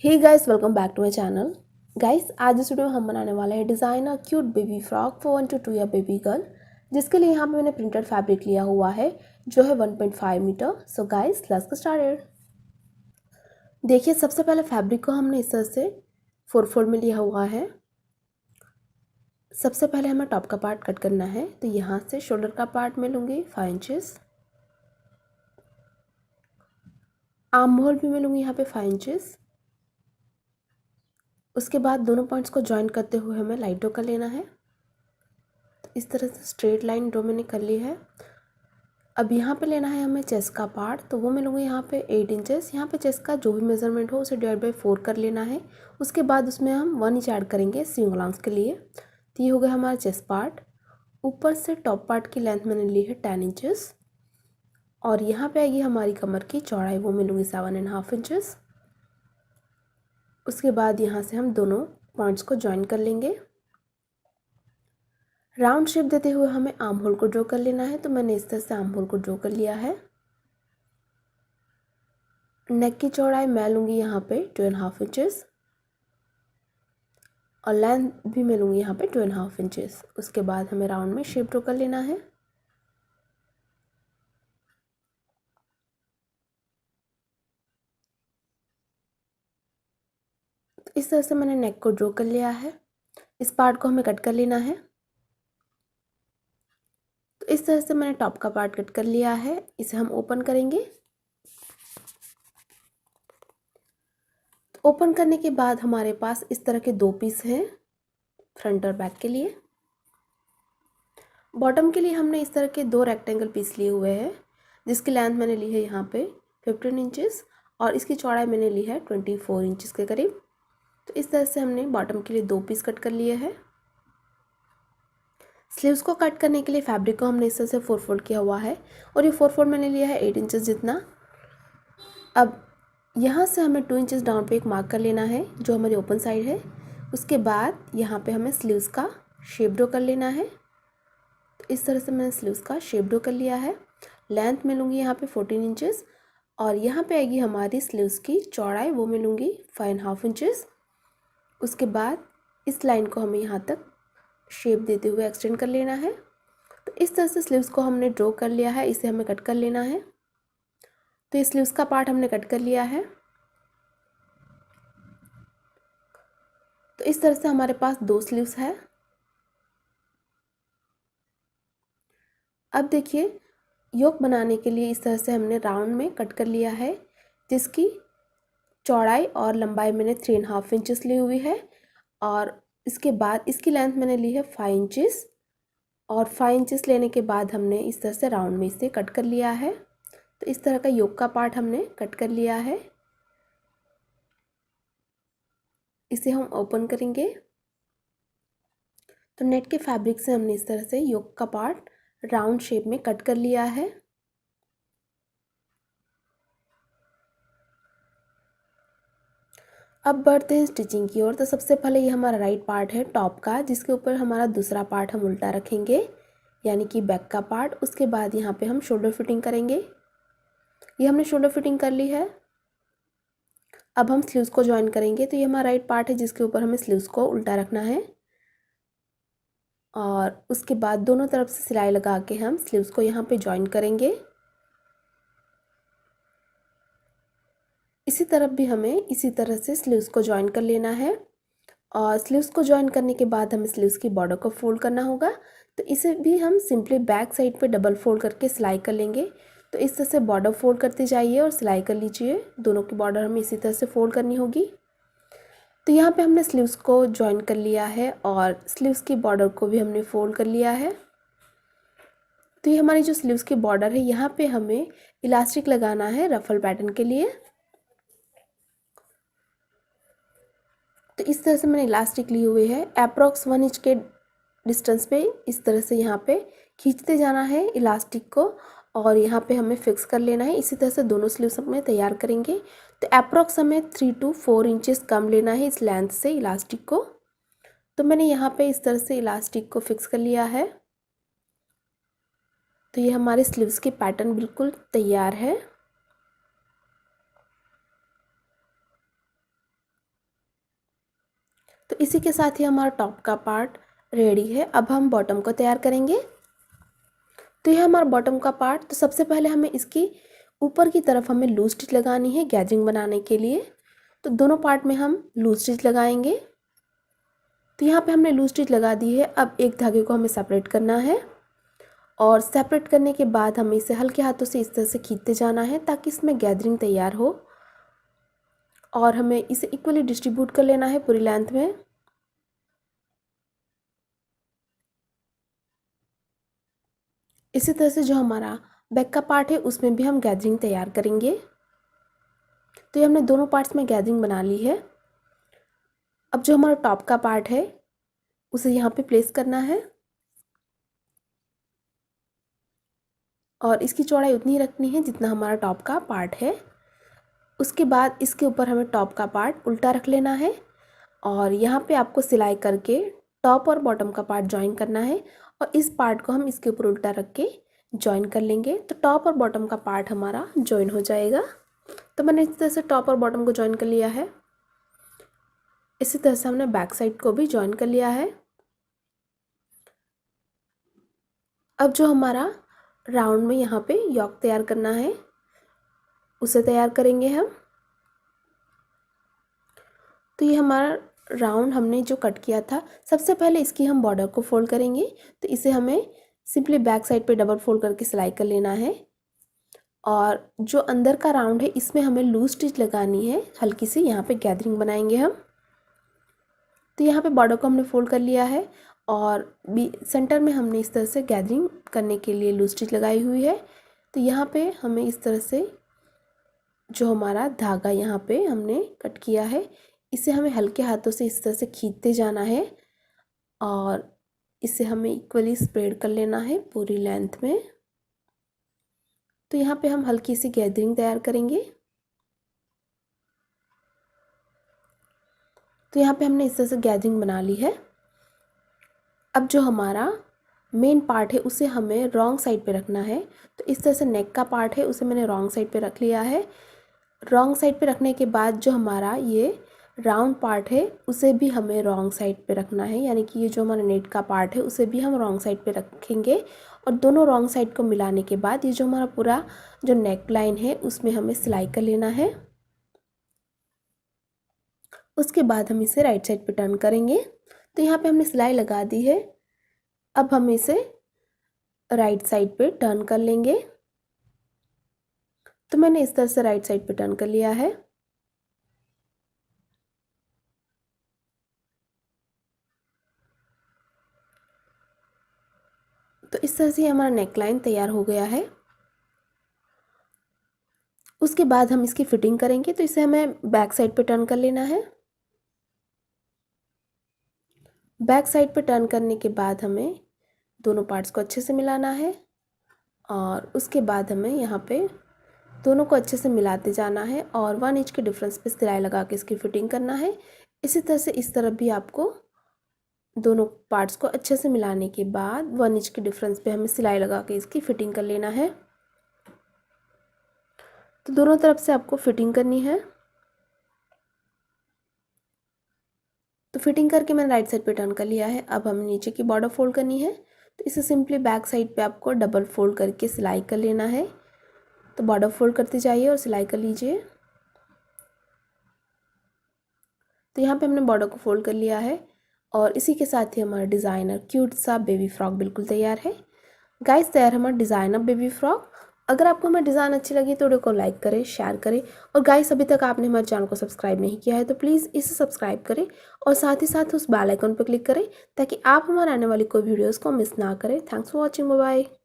Hey guys, welcome back to my channel. Guys, आज इस video में हम बनाने वाले हैं design a cute baby frock for 1 to 2 year baby girl, जिसके लिए यहाँ पे मैंने प्रिंटेड फैब्रिक लिया हुआ है जो है 1.5 meter. So guys, let's get started. देखिए, सबसे पहले फैब्रिक को हमने इस तरह से 4 फोल्ड में लिया हुआ है। सबसे पहले हमें टॉप का पार्ट कट करना है, तो यहाँ से शोल्डर का पार्ट मैं लूँगी 5 इंचेस, आर्म होल भी मैं लूँगी यहाँ पे 5 इंचेस। उसके बाद दोनों पॉइंट्स को ज्वाइन करते हुए हमें लाइट ड्रॉ कर लेना है। तो इस तरह से स्ट्रेट लाइन ड्रॉ मैंने कर ली है। अब यहाँ पे लेना है हमें चेस्ट का पार्ट, तो वो मैं लूँगी यहाँ पे 8 इंचेस। यहाँ पे चेस्ट का जो भी मेजरमेंट हो उसे डिवाइड बाई 4 कर लेना है। उसके बाद उसमें हम 1 इंच ऐड करेंगे सीम अलाउंस के लिए। तो ये हो गया हमारा चेस्ट पार्ट। ऊपर से टॉप पार्ट की लेंथ मैंने ली है 10 इंचेस, और यहाँ पे आएगी हमारी कमर की चौड़ाई, वो मैं लूँगी 7.5 इंचेस। उसके बाद यहाँ से हम दोनों पॉइंट्स को ज्वाइन कर लेंगे। राउंड शेप देते हुए हमें आर्म होल को ड्रॉ कर लेना है, तो मैंने इस तरह से आर्म होल को ड्रॉ कर लिया है। नेक की चौड़ाई मैं लूँगी यहाँ पे 2.5 इंचेस, और लेंथ भी मैं लूँगी यहाँ पे 2.5 इंचेस। उसके बाद हमें राउंड में शेप ड्रॉ कर लेना है। तो इस तरह से मैंने नेक को ड्रॉ कर लिया है। इस पार्ट को हमें कट कर लेना है। तो इस तरह से मैंने टॉप का पार्ट कट कर लिया है। इसे हम ओपन करेंगे। तो ओपन करने के बाद हमारे पास इस तरह के 2 पीस हैं, फ्रंट और बैक के लिए। बॉटम के लिए हमने इस तरह के 2 रेक्टेंगल पीस लिए हुए हैं, जिसकी लेंथ मैंने ली है यहाँ पे 15 इंचेस, और इसकी चौड़ाई मैंने ली है 24 इंचेस के करीब। तो इस तरह से हमने बॉटम के लिए 2 पीस कट कर लिए हैं। स्लीव्स को कट करने के लिए फैब्रिक को हमने इस तरह से 4 फोल्ड किया हुआ है, और ये 4 फोल्ड मैंने लिया है 8 इंचेस जितना। अब यहाँ से हमें 2 इंचेस डाउन पे एक मार्क कर लेना है, जो हमारी ओपन साइड है। उसके बाद यहाँ पे हमें स्लीव्स का शेप ड्रॉ कर लेना है। तो इस तरह से मैंने स्लीव्स का शेप ड्रॉ कर लिया है। लेंथ में लूँगी यहाँ पे 14 इंचेस, और यहाँ पे आएगी हमारी स्लीव्स की चौड़ाई, वो मैं लूँगी 5.5 इंचेस। उसके बाद इस लाइन को हमें यहाँ तक शेप देते हुए एक्सटेंड कर लेना है। तो इस तरह से स्लीव्स को हमने ड्रॉ कर लिया है, इसे हमें कट कर लेना है। तो ये स्लीव्स का पार्ट हमने कट कर लिया है। तो इस तरह से हमारे पास 2 स्लीव्स है। अब देखिए, योक बनाने के लिए इस तरह से हमने राउंड में कट कर लिया है, जिसकी चौड़ाई और लंबाई मैंने 3.5 इंचेस ली हुई है, और इसके बाद इसकी लेंथ मैंने ली है 5 इंचेस, और 5 इंचेस लेने के बाद हमने इस तरह से राउंड में इसे कट कर लिया है। तो इस तरह का योक का पार्ट हमने कट कर लिया है। इसे हम ओपन करेंगे। तो नेट के फैब्रिक से हमने इस तरह से योक का पार्ट राउंड शेप में कट कर लिया है। अब बढ़ते हैं स्टिचिंग की ओर। तो सबसे पहले ये हमारा राइट पार्ट है टॉप का, जिसके ऊपर हमारा दूसरा पार्ट हम उल्टा रखेंगे, यानी कि बैक का पार्ट। उसके बाद यहाँ पे हम शोल्डर फिटिंग करेंगे। ये हमने शोल्डर फिटिंग कर ली है। अब हम स्लीव्स को ज्वाइन करेंगे। तो ये हमारा राइट पार्ट है, जिसके ऊपर हमें स्लीव्स को उल्टा रखना है, और उसके बाद दोनों तरफ से सिलाई लगा के हम स्लीव्स को यहाँ पे ज्वाइन करेंगे। इसी तरफ भी हमें इसी तरह से स्लीव्स को ज्वाइन कर लेना है, और स्लीव्स को ज्वाइन करने के बाद हमें स्लीव्स की बॉर्डर को फोल्ड करना होगा। तो इसे भी हम सिंपली बैक साइड पे डबल फोल्ड करके सिलाई कर लेंगे। तो इस तरह से बॉर्डर फोल्ड करते जाइए और सिलाई कर लीजिए। दोनों की बॉर्डर हमें इसी तरह से फोल्ड करनी होगी। तो यहाँ पे हमने स्लीव्स को ज्वाइन कर लिया है, और स्लीव्स की बॉर्डर को भी हमने फोल्ड कर लिया है। तो ये हमारी जो स्लीव्स की बॉर्डर है, यहाँ पे हमें इलास्टिक लगाना है रफल पैटर्न के लिए। तो इस तरह से मैंने इलास्टिक ली हुई है। अप्रॉक्स 1 इंच के डिस्टेंस पे इस तरह से यहाँ पे खींचते जाना है इलास्टिक को, और यहाँ पे हमें फिक्स कर लेना है। इसी तरह से दोनों स्लीव्स में तैयार करेंगे। तो अप्रॉक्स हमें 3 to 4 इंचेस कम लेना है इस लेंथ से इलास्टिक को। तो मैंने यहाँ पे इस तरह से इलास्टिक को फिक्स कर लिया है। तो ये हमारे स्लीव्स की पैटर्न बिल्कुल तैयार है। तो इसी के साथ ही हमारा टॉप का पार्ट रेडी है। अब हम बॉटम को तैयार करेंगे। तो यह हमारा बॉटम का पार्ट। तो सबसे पहले हमें इसकी ऊपर की तरफ हमें लूज स्टिच लगानी है गैदरिंग बनाने के लिए। तो दोनों पार्ट में हम लूज स्टिच लगाएंगे। तो यहाँ पे हमने लूज स्टिच लगा दी है। अब एक धागे को हमें सेपरेट करना है और सेपरेट करने के बाद हमें इसे हल्के हाथों से इस तरह से खींचते जाना है ताकि इसमें गैदरिंग तैयार हो। और हमें इसे इक्वली डिस्ट्रीब्यूट कर लेना है पूरी लेंथ में। इसी तरह से जो हमारा बैक का पार्ट है उसमें भी हम गैदरिंग तैयार करेंगे। तो ये हमने दोनों पार्ट्स में गैदरिंग बना ली है। अब जो हमारा टॉप का पार्ट है उसे यहाँ पे प्लेस करना है और इसकी चौड़ाई उतनी ही रखनी है जितना हमारा टॉप का पार्ट है। उसके बाद इसके ऊपर हमें टॉप का पार्ट उल्टा रख लेना है और यहाँ पे आपको सिलाई करके टॉप और बॉटम का पार्ट ज्वाइन करना है और इस पार्ट को हम इसके ऊपर उल्टा रख के ज्वाइन कर लेंगे। तो टॉप और बॉटम का पार्ट हमारा ज्वाइन हो जाएगा। तो मैंने इस तरह से टॉप और बॉटम को ज्वाइन कर लिया है। इसी तरह से हमने बैक साइड को भी ज्वाइन कर लिया है। अब जो हमारा राउंड में यहाँ पे यॉक तैयार करना है उसे तैयार करेंगे हम। तो ये हमारा राउंड हमने जो कट किया था, सबसे पहले इसकी हम बॉर्डर को फोल्ड करेंगे। तो इसे हमें सिंपली बैक साइड पे डबल फोल्ड करके सिलाई कर लेना है और जो अंदर का राउंड है इसमें हमें लूज स्टिच लगानी है हल्की सी। यहाँ पे गैदरिंग बनाएंगे हम। तो यहाँ पे बॉर्डर को हमने फोल्ड कर लिया है और सेंटर में हमने इस तरह से गैदरिंग करने के लिए लूज स्टिच लगाई हुई है। तो यहाँ पे हमें इस तरह से जो हमारा धागा यहाँ पे हमने कट किया है इसे हमें हल्के हाथों से इस तरह से खींचते जाना है और इसे हमें इक्वली स्प्रेड कर लेना है पूरी लेंथ में। तो यहाँ पे हम हल्की सी गैदरिंग तैयार करेंगे। तो यहाँ पे हमने इस तरह से गैदरिंग बना ली है। अब जो हमारा मेन पार्ट है उसे हमें रॉन्ग साइड पे रखना है। तो इस तरह से नेक का पार्ट है उसे मैंने रॉन्ग साइड पे रख लिया है। रॉन्ग साइड पे रखने के बाद जो हमारा ये राउंड पार्ट है उसे भी हमें रॉन्ग साइड पे रखना है, यानी कि ये जो हमारा नेट का पार्ट है उसे भी हम रॉन्ग साइड पे रखेंगे। और दोनों रॉन्ग साइड को मिलाने के बाद ये जो हमारा पूरा जो नेक लाइन है उसमें हमें सिलाई कर लेना है। उसके बाद हम इसे राइट साइड पे टर्न करेंगे। तो यहाँ पे हमने सिलाई लगा दी है। अब हम इसे राइट साइड पे टर्न कर लेंगे। तो मैंने इस तरह से राइट साइड पे टर्न कर लिया है। तो इस तरह से हमारा नेक लाइन तैयार हो गया है। उसके बाद हम इसकी फिटिंग करेंगे। तो इसे हमें बैक साइड पे टर्न कर लेना है। बैक साइड पे टर्न करने के बाद हमें दोनों पार्ट्स को अच्छे से मिलाना है और उसके बाद हमें यहाँ पे दोनों को अच्छे से मिलाते जाना है और 1 इंच के डिफरेंस पे सिलाई लगा के इसकी फिटिंग करना है। इसी तरह से इस तरफ भी आपको दोनों पार्ट्स को अच्छे से मिलाने के बाद 1 इंच के डिफरेंस पे हमें सिलाई लगा के इसकी फिटिंग कर लेना है। तो दोनों तरफ से आपको फिटिंग करनी है। तो फिटिंग करके मैंने राइट साइड पे टर्न कर लिया है। अब हमें नीचे की बॉर्डर फोल्ड करनी है। तो इसे सिंपली बैक साइड पे आपको डबल फोल्ड करके सिलाई कर लेना है। तो बॉर्डर फोल्ड करते जाइए और सिलाई कर लीजिए। तो यहाँ पे हमने बॉर्डर को फोल्ड कर लिया है और इसी के साथ ही हमारा डिज़ाइनर क्यूट सा बेबी फ्रॉक बिल्कुल तैयार है। गाइस, तैयार हमारा डिज़ाइनर बेबी फ्रॉक। अगर आपको हमारी डिज़ाइन अच्छी लगी तो वीडियो को लाइक करें, शेयर करें और गाइस अभी तक आपने हमारे चैनल को सब्सक्राइब नहीं किया है तो प्लीज़ इसे सब्सक्राइब करें और साथ ही साथ उस बेल आइकन पर क्लिक करें ताकि आप हमारे आने वाली कोई वीडियोज़ को मिस ना करें। Thanks for watching. Bye bye.